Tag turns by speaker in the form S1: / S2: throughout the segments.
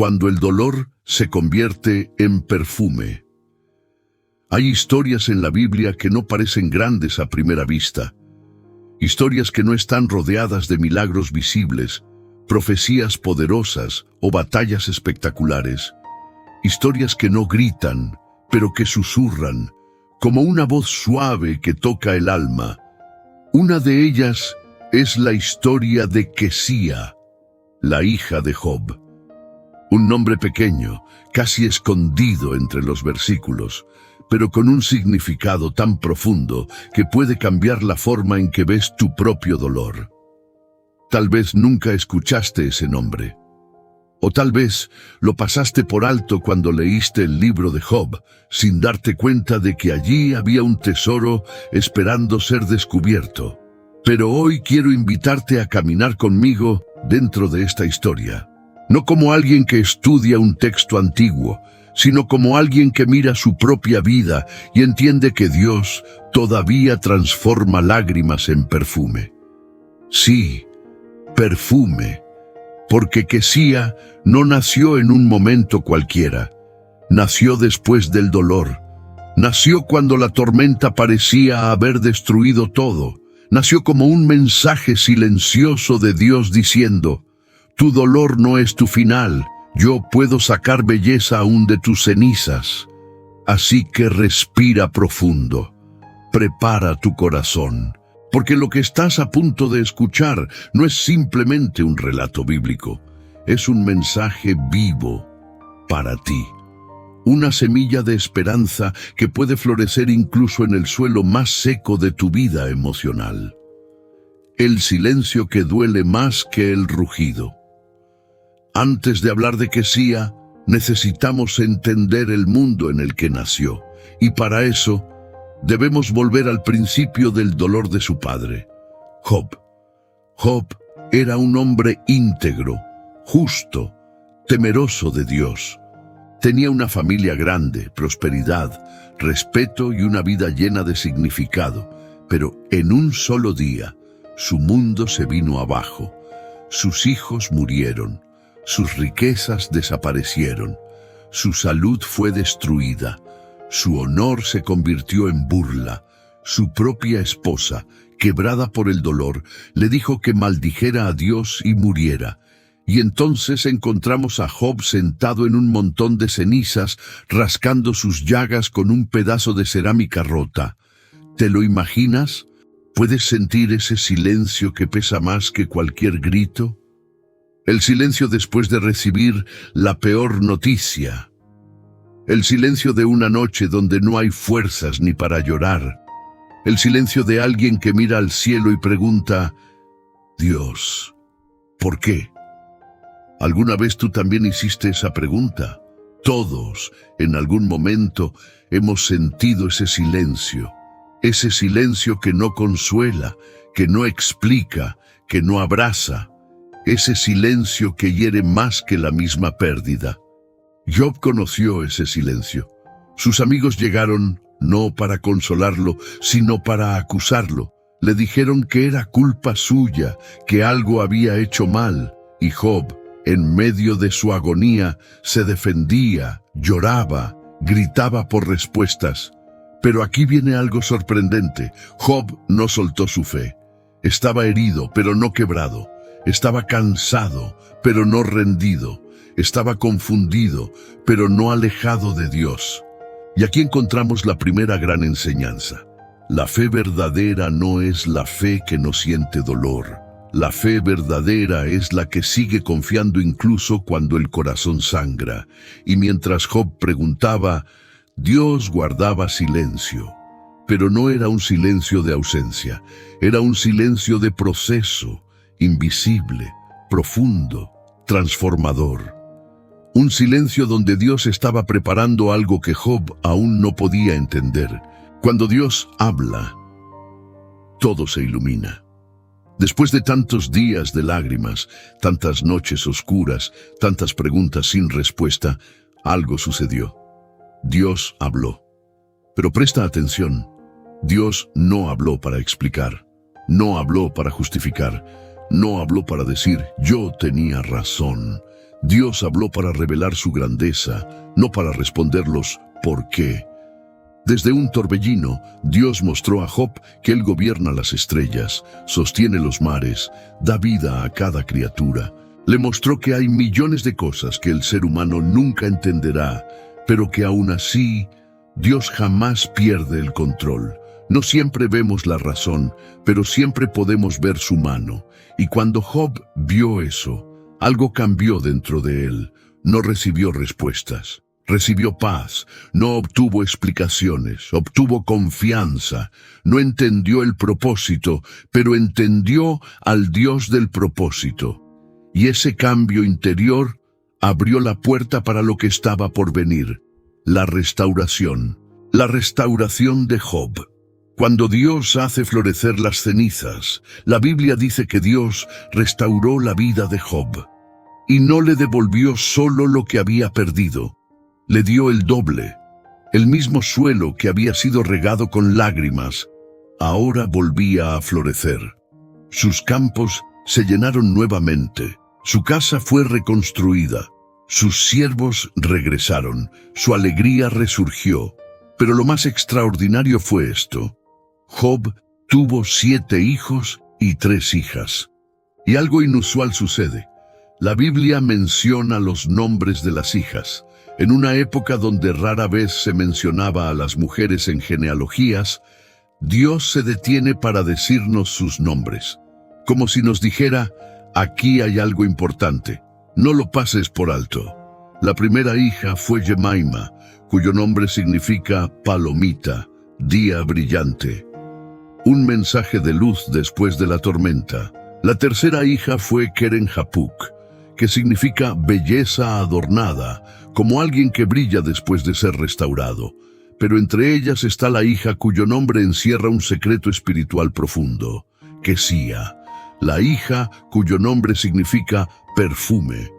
S1: cuando el dolor se convierte en perfume. Hay historias en la Biblia que no parecen grandes a primera vista. Historias que no están rodeadas de milagros visibles, profecías poderosas o batallas espectaculares. Historias que no gritan, pero que susurran, como una voz suave que toca el alma. Una de ellas es la historia de Kesía, la hija de Job. Un nombre pequeño, casi escondido entre los versículos, pero con un significado tan profundo que puede cambiar la forma en que ves tu propio dolor. Tal vez nunca escuchaste ese nombre. O tal vez lo pasaste por alto cuando leíste el libro de Job, sin darte cuenta de que allí había un tesoro esperando ser descubierto. Pero hoy quiero invitarte a caminar conmigo dentro de esta historia. No como alguien que estudia un texto antiguo, sino como alguien que mira su propia vida y entiende que Dios todavía transforma lágrimas en perfume. Sí, perfume, porque Kesía no nació en un momento cualquiera. Nació después del dolor. Nació cuando la tormenta parecía haber destruido todo. Nació como un mensaje silencioso de Dios diciendo: tu dolor no es tu final, yo puedo sacar belleza aún de tus cenizas. Así que respira profundo, prepara tu corazón, porque lo que estás a punto de escuchar no es simplemente un relato bíblico, es un mensaje vivo para ti. Una semilla de esperanza que puede florecer incluso en el suelo más seco de tu vida emocional. El silencio que duele más que el rugido. Antes de hablar de Kesía, necesitamos entender el mundo en el que nació, y para eso debemos volver al principio del dolor de su padre, Job. Job era un hombre íntegro, justo, temeroso de Dios. Tenía una familia grande, prosperidad, respeto y una vida llena de significado, pero en un solo día, su mundo se vino abajo. Sus hijos murieron, sus riquezas desaparecieron, su salud fue destruida, su honor se convirtió en burla. Su propia esposa, quebrada por el dolor, le dijo que maldijera a Dios y muriera. Y entonces encontramos a Job sentado en un montón de cenizas, rascando sus llagas con un pedazo de cerámica rota. ¿Te lo imaginas? ¿Puedes sentir ese silencio que pesa más que cualquier grito? El silencio después de recibir la peor noticia. El silencio de una noche donde no hay fuerzas ni para llorar. El silencio de alguien que mira al cielo y pregunta: Dios, ¿por qué? ¿Alguna vez tú también hiciste esa pregunta? Todos, en algún momento, hemos sentido ese silencio que no consuela, que no explica, que no abraza, ese silencio que hiere más que la misma pérdida. Job conoció ese silencio. Sus amigos llegaron no para consolarlo, sino para acusarlo. Le dijeron que era culpa suya, que algo había hecho mal, y Job, en medio de su agonía, se defendía, lloraba, gritaba por respuestas. Pero aquí viene algo sorprendente. Job no soltó su fe. Estaba herido, pero no quebrado. Estaba cansado, pero no rendido. Estaba confundido, pero no alejado de Dios. Y aquí encontramos la primera gran enseñanza. La fe verdadera no es la fe que no siente dolor. La fe verdadera es la que sigue confiando incluso cuando el corazón sangra. Y mientras Job preguntaba, Dios guardaba silencio. Pero no era un silencio de ausencia, era un silencio de proceso, invisible, profundo, transformador. Un silencio donde Dios estaba preparando algo que Job aún no podía entender. Cuando Dios habla, todo se ilumina. Después de tantos días de lágrimas, tantas noches oscuras, tantas preguntas sin respuesta, algo sucedió. Dios habló. Pero presta atención, Dios no habló para explicar, no habló para justificar, no habló para decir, yo tenía razón. Dios habló para revelar su grandeza, no para responderlos ¿por qué? Desde un torbellino, Dios mostró a Job que Él gobierna las estrellas, sostiene los mares, da vida a cada criatura. Le mostró que hay millones de cosas que el ser humano nunca entenderá, pero que aún así, Dios jamás pierde el control. No siempre vemos la razón, pero siempre podemos ver su mano. Y cuando Job vio eso, algo cambió dentro de él. No recibió respuestas. Recibió paz, no obtuvo explicaciones, obtuvo confianza, no entendió el propósito, pero entendió al Dios del propósito. Y ese cambio interior abrió la puerta para lo que estaba por venir, la restauración de Job. Cuando Dios hace florecer las cenizas, la Biblia dice que Dios restauró la vida de Job, y no le devolvió solo lo que había perdido. Le dio el doble. El mismo suelo que había sido regado con lágrimas, ahora volvía a florecer. Sus campos se llenaron nuevamente. Su casa fue reconstruida. Sus siervos regresaron. Su alegría resurgió. Pero lo más extraordinario fue esto. Job tuvo 7 hijos y 3 hijas. Y algo inusual sucede. La Biblia menciona los nombres de las hijas. En una época donde rara vez se mencionaba a las mujeres en genealogías, Dios se detiene para decirnos sus nombres, como si nos dijera, aquí hay algo importante, no lo pases por alto. La primera hija fue Jemima, cuyo nombre significa palomita, día brillante. Un mensaje de luz después de la tormenta. La tercera hija fue Keren-Hapuk, que significa belleza adornada, como alguien que brilla después de ser restaurado. Pero entre ellas está la hija cuyo nombre encierra un secreto espiritual profundo, Kesía, la hija cuyo nombre significa perfume.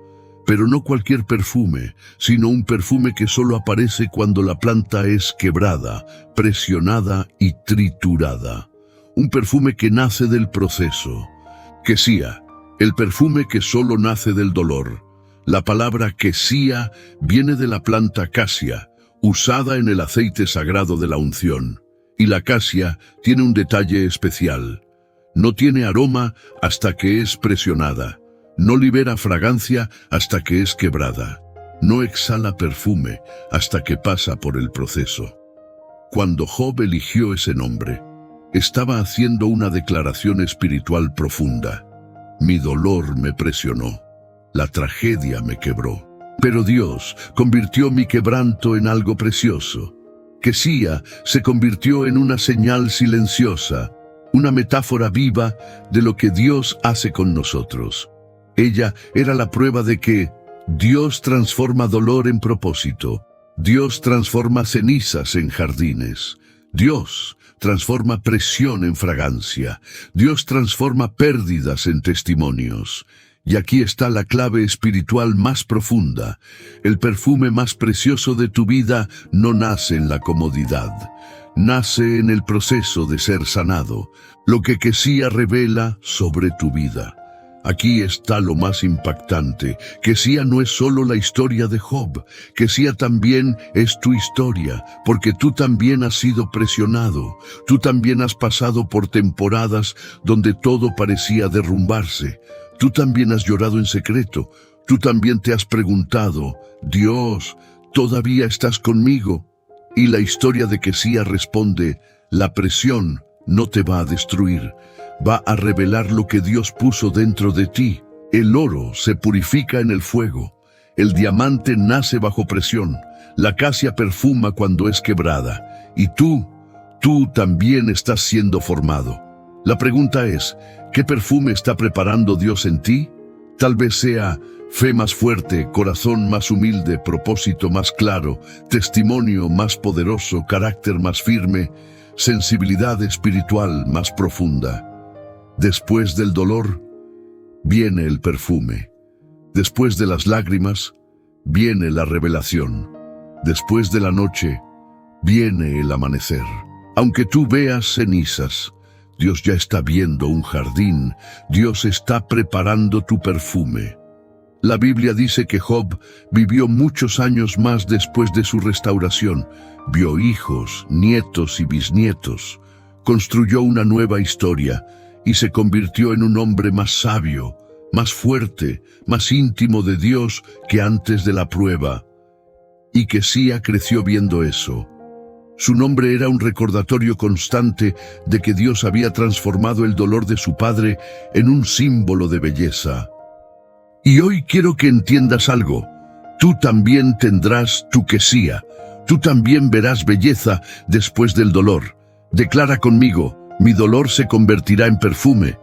S1: Pero no cualquier perfume, sino un perfume que solo aparece cuando la planta es quebrada, presionada y triturada. Un perfume que nace del proceso. Kesía, el perfume que solo nace del dolor. La palabra kesía viene de la planta casia, usada en el aceite sagrado de la unción. Y la casia tiene un detalle especial. No tiene aroma hasta que es presionada. No libera fragancia hasta que es quebrada. No exhala perfume hasta que pasa por el proceso. Cuando Job eligió ese nombre, estaba haciendo una declaración espiritual profunda. Mi dolor me presionó. La tragedia me quebró. Pero Dios convirtió mi quebranto en algo precioso. Kesía se convirtió en una señal silenciosa, una metáfora viva de lo que Dios hace con nosotros. Ella era la prueba de que Dios transforma dolor en propósito. Dios transforma cenizas en jardines. Dios transforma presión en fragancia. Dios transforma pérdidas en testimonios. Y aquí está la clave espiritual más profunda. El perfume más precioso de tu vida no nace en la comodidad. Nace en el proceso de ser sanado, lo que Kesía revela sobre tu vida. Aquí está lo más impactante. Kesía no es solo la historia de Job. Kesía también es tu historia, porque tú también has sido presionado. Tú también has pasado por temporadas donde todo parecía derrumbarse. Tú también has llorado en secreto. Tú también te has preguntado, Dios, ¿todavía estás conmigo? Y la historia de Kesía responde, la presión no te va a destruir. Va a revelar lo que Dios puso dentro de ti. El oro se purifica en el fuego. El diamante nace bajo presión. La casia perfuma cuando es quebrada. Y tú también estás siendo formado. La pregunta es, ¿qué perfume está preparando Dios en ti? Tal vez sea fe más fuerte, corazón más humilde, propósito más claro, testimonio más poderoso, carácter más firme, sensibilidad espiritual más profunda. Después del dolor, viene el perfume. Después de las lágrimas, viene la revelación. Después de la noche, viene el amanecer. Aunque tú veas cenizas, Dios ya está viendo un jardín. Dios está preparando tu perfume. La Biblia dice que Job vivió muchos años más después de su restauración. Vio hijos, nietos y bisnietos. Construyó una nueva historia y se convirtió en un hombre más sabio, más fuerte, más íntimo de Dios que antes de la prueba. Y que Sia creció viendo eso. Su nombre era un recordatorio constante de que Dios había transformado el dolor de su padre en un símbolo de belleza. Y hoy quiero que entiendas algo. Tú también tendrás tu Sia. Tú también verás belleza después del dolor. Declara conmigo: mi dolor se convertirá en perfume.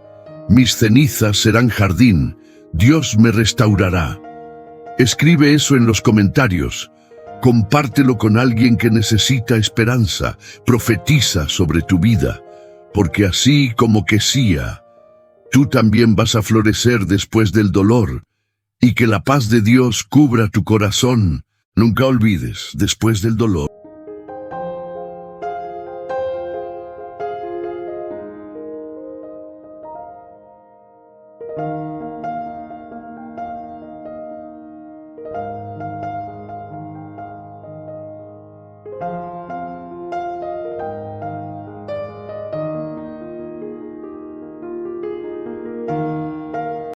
S1: Mis cenizas serán jardín. Dios me restaurará. Escribe eso en los comentarios. Compártelo con alguien que necesita esperanza. Profetiza sobre tu vida. Porque así como Sia, tú también vas a florecer después del dolor. Y que la paz de Dios cubra tu corazón. Nunca olvides, después del dolor